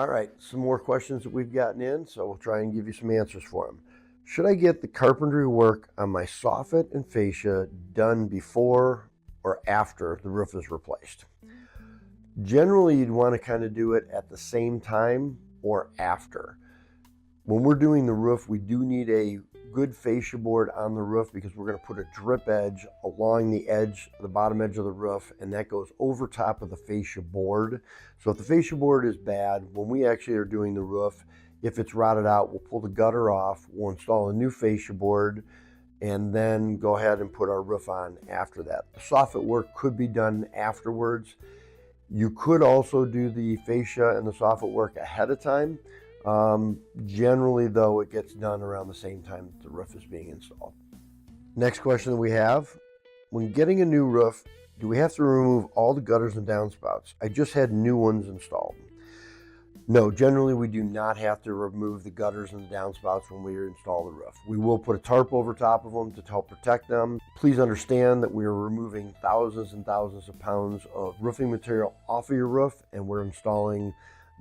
All right, some more questions that we've gotten in, so we'll try and give you some answers for them. Should I get the carpentry work on my soffit and fascia done before or after the roof is replaced? Generally, you'd want to kind of do it at the same time or after. When we're doing the roof, we do need a good fascia board on the roof because we're going to put a drip edge along the edge, the bottom edge of the roof, and that goes over top of the fascia board. So if the fascia board is bad, when we actually are doing the roof, if it's rotted out, we'll pull the gutter off, we'll install a new fascia board, and then go ahead and put our roof on after that. The soffit work could be done afterwards. You could also do the fascia and the soffit work ahead of time. Generally, though, it gets done around the same time that the roof is being installed. Next question that we have, when getting a new roof, do we have to remove all the gutters and downspouts? I just had new ones installed. No, generally we do not have to remove the gutters and the downspouts when we install the roof. We will put a tarp over top of them to help protect them. Please understand that we are removing thousands and thousands of pounds of roofing material off of your roof, and we're installing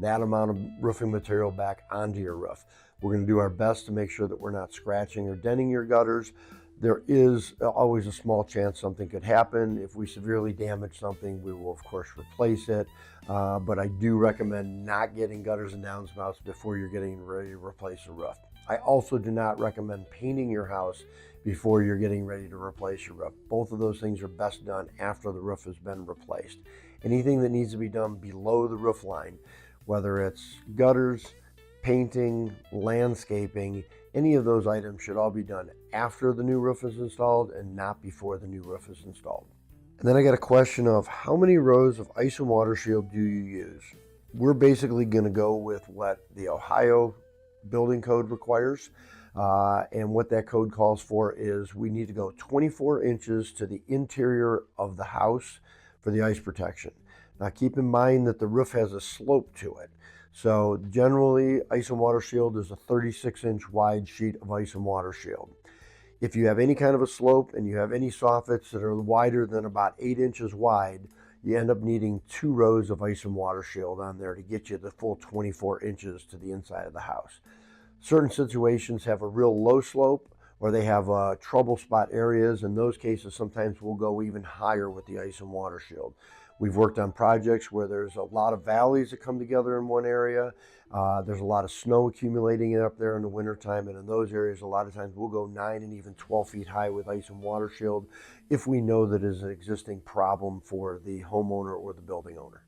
that amount of roofing material back onto your roof. We're going to do our best to make sure that we're not scratching or denting your gutters. There is always a small chance something could happen. If we severely damage something, we will of course replace it. But I do recommend not getting gutters and downspouts before you're getting ready to replace a roof. I also do not recommend painting your house before you're getting ready to replace your roof. Both of those things are best done after the roof has been replaced. Anything that needs to be done below the roof line, whether it's gutters, painting, landscaping, any of those items should all be done after the new roof is installed and not before the new roof is installed. And then I got a question of how many rows of ice and water shield do you use? We're basically going to go with what the Ohio building code requires. And what that code calls for is we need to go 24 inches to the interior of the house for the ice protection. Now keep in mind that the roof has a slope to it. So generally, ice and water shield is a 36-inch wide sheet of ice and water shield. If you have any kind of a slope and you have any soffits that are wider than about 8 inches wide, you end up needing 2 rows of ice and water shield on there to get you the full 24 inches to the inside of the house. Certain situations have a real low slope or they have trouble spot areas. In those cases, sometimes we'll go even higher with the ice and water shield. We've worked on projects where there's a lot of valleys that come together in one area. There's a lot of snow accumulating up there in the wintertime, and in those areas, a lot of times we'll go 9 and even 12 feet high with ice and water shield if we know that is an existing problem for the homeowner or the building owner.